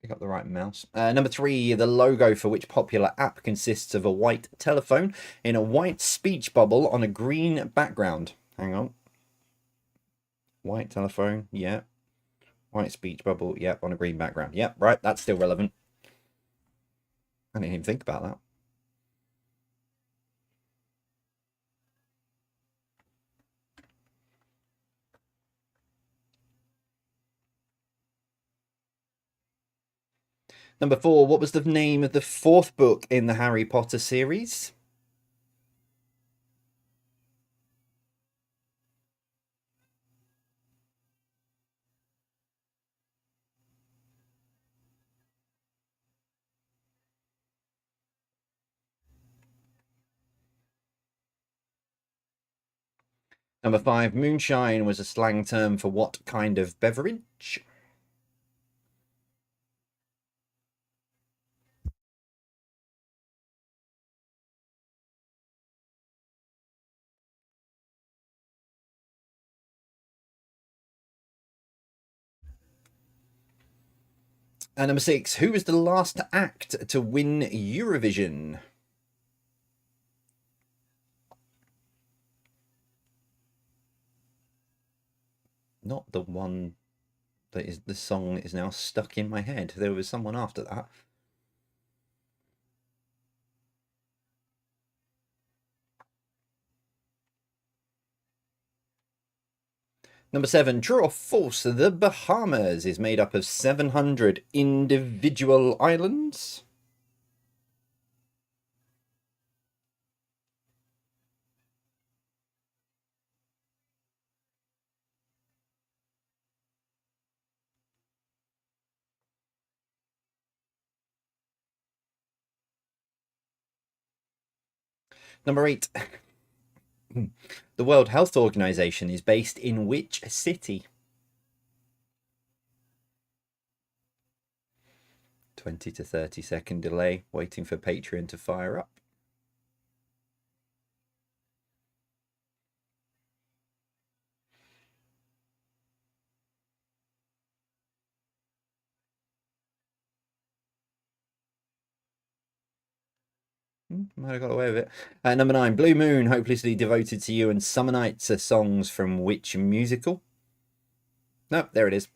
[SPEAKER 1] Pick up the right mouse. Number 3, the logo for which popular app consists of a white telephone in a white speech bubble on a green background. Hang on. White telephone, yeah. White speech bubble, yep, on a green background. Yep, right, that's still relevant. I didn't even think about that. Number 4, what was the name of the 4th book in the Harry Potter series? Number 5, moonshine was a slang term for what kind of beverage? And number 6, who was the last act to win Eurovision? Not the one that is the song is now stuck in my head. There was someone after that. Number 7, true or false, the Bahamas is made up of 700 individual islands? Number 8, the World Health Organization is based in which city? 20 to 30-second delay, waiting for Patreon to fire up. Might have got away with it. Number 9, Blue Moon, Hopelessly Devoted to You, and Summer Nights are songs from which musical? No, there it is.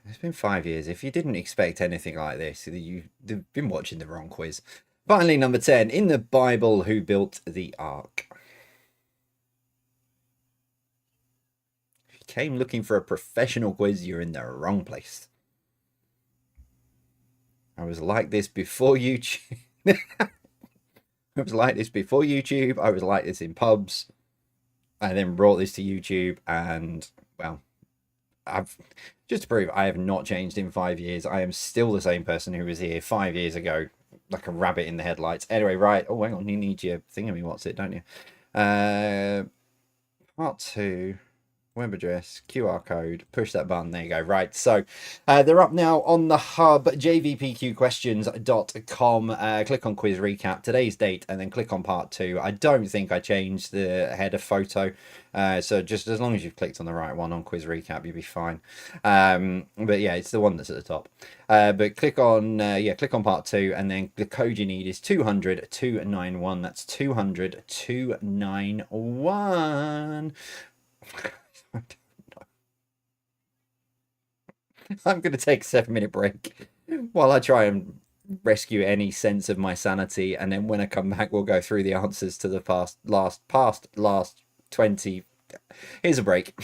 [SPEAKER 1] It's been 5 years. If you didn't expect anything like this, you've been watching the wrong quiz. Finally, number 10, in the Bible, who built the ark? If you came looking for a professional quiz, you're in the wrong place. I was like this before YouTube. I was like this before YouTube. I was like this in pubs. I then brought this to YouTube, and well, I've just to prove I have not changed in 5 years. I am still the same person who was here 5 years ago, like a rabbit in the headlights. Anyway, right. Oh, hang on. You need your thingammy. What's it, don't you? Part 2. Web address, QR code, push that button. There you go. Right. So they're up now on the hub, jvpqquestions.com. Click on quiz recap, today's date, and then click on part 2. I don't think I changed the header photo. So just as long as you've clicked on the right one on quiz recap, you'll be fine. But yeah, it's the one that's at the top. But click on part 2, and then the code you need is 200 291. That's 200 291. I'm going to take a 7-minute break while I try and rescue any sense of my sanity, and then when I come back, we'll go through the answers to the last 20. Here's a break.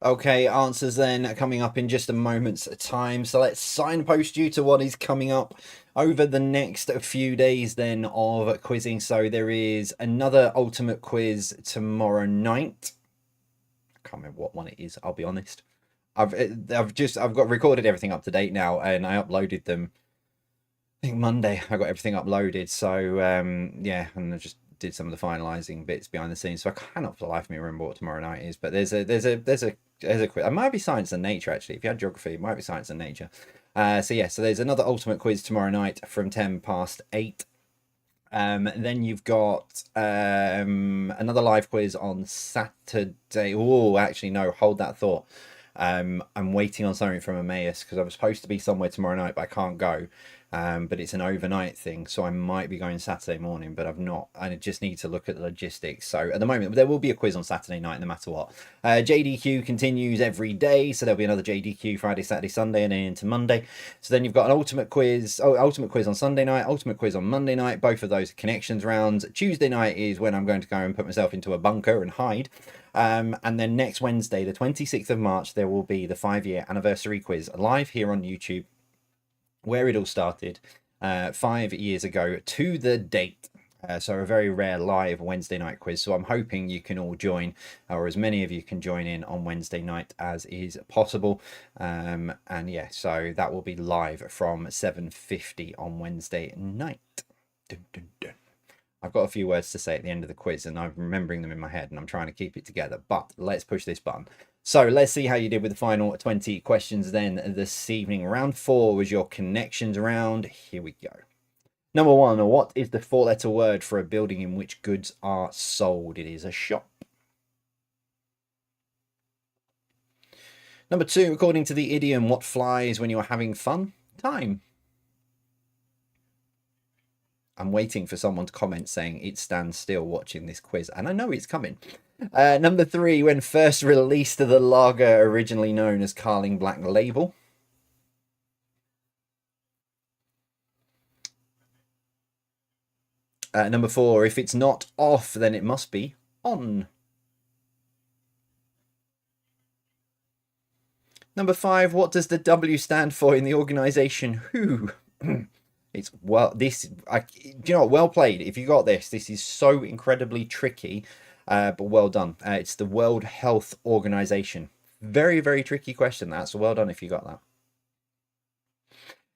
[SPEAKER 1] Okay, answers then coming up in just a moment's time. So let's signpost you to what is coming up over the next few days then of quizzing. So there is another ultimate quiz tomorrow night. I can't remember what one it is, I'll be honest. I've got recorded everything up to date now, and I uploaded them. I think Monday I got everything uploaded. So yeah, and I just did some of the finalizing bits behind the scenes. So I cannot for the life of me remember what tomorrow night is. But there's a quiz. It might be science and nature actually. If you had geography, it might be science and nature. So yeah, so there's another ultimate quiz tomorrow night from 10 past 8. Then you've got another live quiz on Saturday. Oh, actually, no, hold that thought. I'm waiting on something from Emmaus because I was supposed to be somewhere tomorrow night, but I can't go. But it's an overnight thing, so I might be going Saturday morning, but I've not. I just need to look at the logistics. So at the moment, there will be a quiz on Saturday night, no matter what. JDQ continues every day, so there'll be another JDQ Friday, Saturday, Sunday, and then into Monday. So then you've got an ultimate quiz. Oh, ultimate quiz on Sunday night, ultimate quiz on Monday night. Both of those are connections rounds. Tuesday night is when I'm going to go and put myself into a bunker and hide. And then next Wednesday, the 26th of March, there will be the 5-year anniversary quiz live here on YouTube, where it all started 5 years ago to the date. So a very rare live Wednesday night quiz. So I'm hoping you can all join, or as many of you can join in on Wednesday night as is possible. And yeah, so that will be live from 7:50 on Wednesday night. Dun, dun, dun. I've got a few words to say at the end of the quiz, and I'm remembering them in my head, and I'm trying to keep it together. But let's push this button. So let's see how you did with the final 20 questions then this evening. Round 4 was your connections round. Here we go. Number 1, what is the 4-letter word for a building in which goods are sold? It is a shop. Number 2, according to the idiom, what flies when you are having fun? Time. I'm waiting for someone to comment saying it stands still watching this quiz, and I know it's coming. Number 3, when first released the lager originally known as Carling Black Label. Number 4, if it's not off, then it must be on. Number 5, what does the W stand for in the organization WHO? It's you know, well played. If you got this, this is so incredibly tricky, but well done. It's the World Health Organization. Very, very tricky question. That's well done if you got that.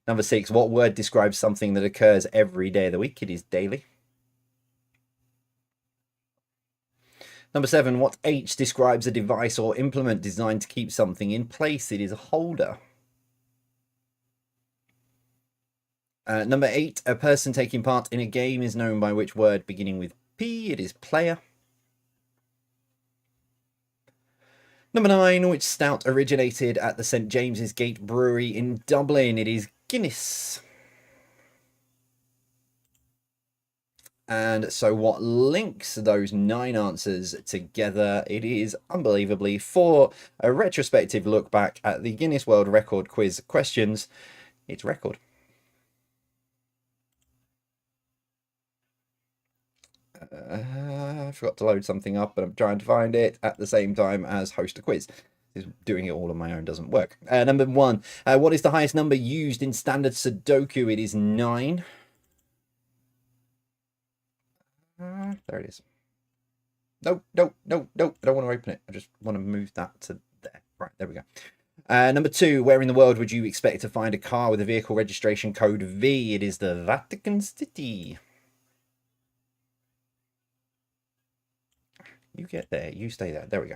[SPEAKER 1] Number 6, what word describes something that occurs every day of the week? It is daily. Number 7, what H describes a device or implement designed to keep something in place? It is a holder. Number 8, a person taking part in a game is known by which word beginning with P? It is player. Number 9, which stout originated at the St James's Gate Brewery in Dublin? It is Guinness. And so what links those 9 answers together? It is, unbelievably, for a retrospective look back at the Guinness World Record quiz questions, it's record. I forgot to load something up, but I'm trying to find it at the same time as host a quiz. Doing it all on my own doesn't work. Number 1, what is the highest number used in standard Sudoku? It is 9. There it is. No, no, no, no. I don't want to open it. I just want to move that to there. Right, there we go. Number 2, where in the world would you expect to find a car with a vehicle registration code V? It is the Vatican City. You get there. You stay there. There we go.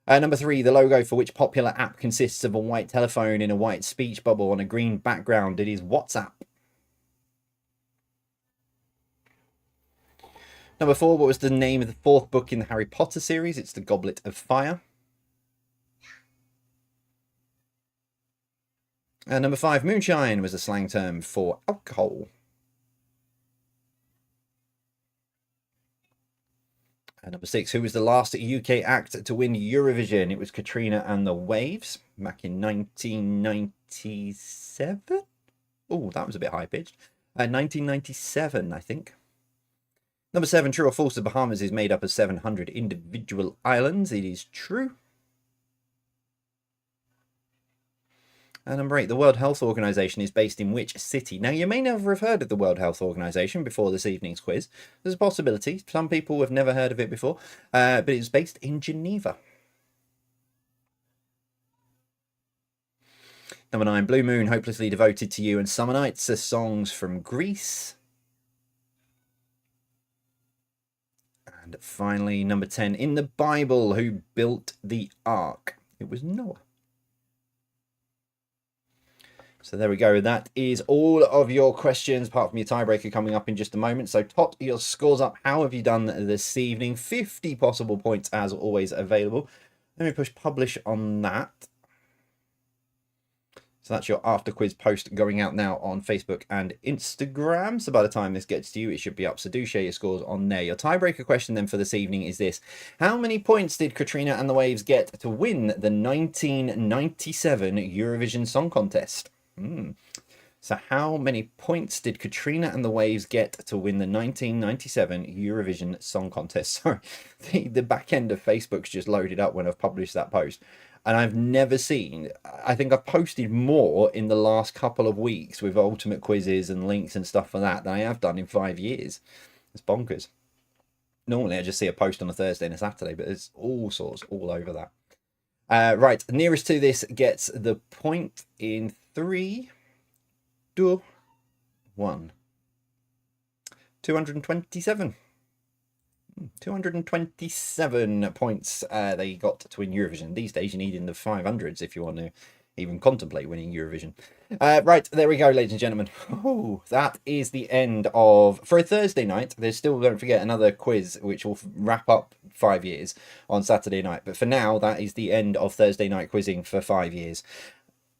[SPEAKER 1] Number 3, the logo for which popular app consists of a white telephone in a white speech bubble on a green background? It is WhatsApp. Number 4, what was the name of the 4th book in the Harry Potter series? It's the Goblet of Fire. Number 5, moonshine was a slang term for alcohol. Number 6, who was the last UK act to win Eurovision? It was Katrina and the Waves back in 1997. Oh, that was a bit high-pitched. 1997, I think. Number 7, true or false, the Bahamas is made up of 700 individual islands. It is true. And number 8, the World Health Organization is based in which city? Now, you may never have heard of the World Health Organization before this evening's quiz. There's a possibility. Some people have never heard of it before, but it's based in Geneva. Number 9, Blue Moon, Hopelessly Devoted to You, and Summer Nights are songs from Greece. And finally, number 10, in the Bible, who built the ark? It was Noah. So there we go. That is all of your questions, apart from your tiebreaker coming up in just a moment. So tot your scores up. How have you done this evening? 50 possible points, as always, available. Let me push publish on that. So that's your after quiz post going out now on Facebook and Instagram. So by the time this gets to you, it should be up. So do share your scores on there. Your tiebreaker question then for this evening is this. How many points did Katrina and the Waves get to win the 1997 Eurovision Song Contest? So how many points did Katrina and the Waves get to win the 1997 Eurovision Song Contest? Sorry, the back end of Facebook's just loaded up when I've published that post. And I've never seen, I think I've posted more in the last couple of weeks with ultimate quizzes and links and stuff for that than I have done in 5 years. It's bonkers. Normally I just see a post on a Thursday and a Saturday, but there's all sorts all over that. Right, nearest to this gets the point in 3, 2, 1. 227. 227 points they got to win Eurovision. These days you need in the 500s if you want to even contemplate winning Eurovision. Right, there we go, ladies and gentlemen. Oh, that is the end of... For a Thursday night, there's still, don't forget, another quiz which will wrap up 5 years on Saturday night. But for now, that is the end of Thursday night quizzing for 5 years.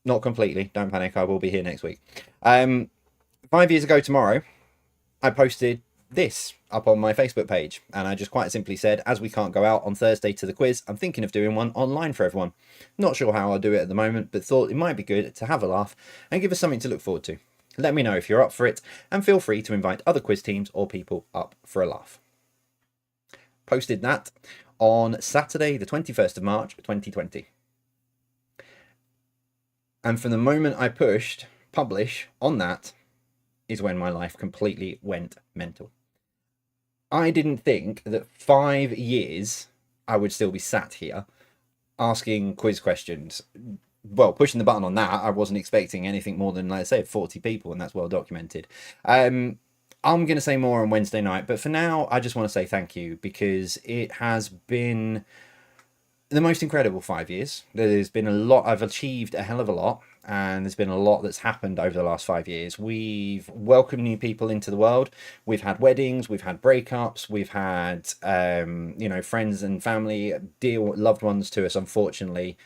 [SPEAKER 1] Not completely, don't panic, I will be here next week. 5 years ago tomorrow, I posted this up on my Facebook page, and I just quite simply said, as we can't go out on Thursday to the quiz, I'm thinking of doing one online for everyone. Not sure how I'll do it at the moment, but thought it might be good to have a laugh and give us something to look forward to. Let me know if you're up for it, and feel free to invite other quiz teams or people up for a laugh. Posted that on Saturday the 21st of March 2020. And from the moment I pushed publish on that is when my life completely went mental. I didn't think that 5 years I would still be sat here asking quiz questions. Well, pushing the button on that, I wasn't expecting anything more than, like I said, 40 people, and that's well documented. I'm going to say more on Wednesday night, but for now, I just want to say thank you, because it has been the most incredible 5 years. There's been a lot, I've achieved a hell of a lot, and there's been a lot that's happened over the last 5 years. We've welcomed new people into the world. We've had weddings, we've had breakups, we've had, you know, friends and family, dear loved ones to us, unfortunately,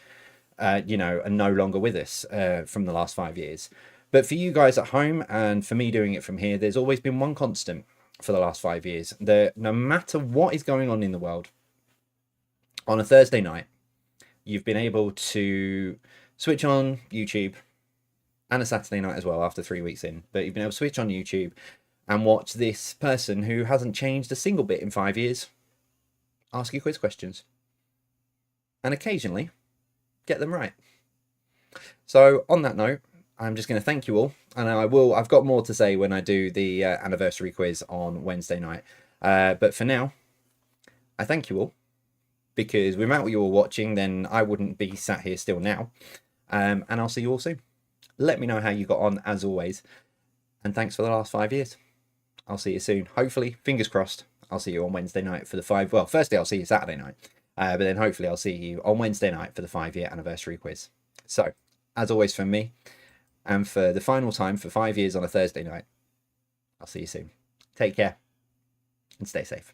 [SPEAKER 1] you know, are no longer with us from the last 5 years. But for you guys at home, and for me doing it from here, there's always been one constant for the last 5 years. That no matter what is going on in the world, on a Thursday night, you've been able to switch on YouTube, and a Saturday night as well after 3 weeks in, but you've been able to switch on YouTube and watch this person who hasn't changed a single bit in 5 years ask you quiz questions, and occasionally get them right. So on that note, I'm just going to thank you all, and I've got more to say when I do the anniversary quiz on Wednesday night, but for now, I thank you all, because without you all watching, then I wouldn't be sat here still now. And I'll see you all soon. Let me know how you got on, as always. And thanks for the last 5 years. I'll see you soon. Hopefully, fingers crossed, I'll see you on Wednesday night for the well, firstly, I'll see you Saturday night. But then hopefully I'll see you on Wednesday night for the 5-year anniversary quiz. So, as always from me, and for the final time for 5 years on a Thursday night, I'll see you soon. Take care, and stay safe.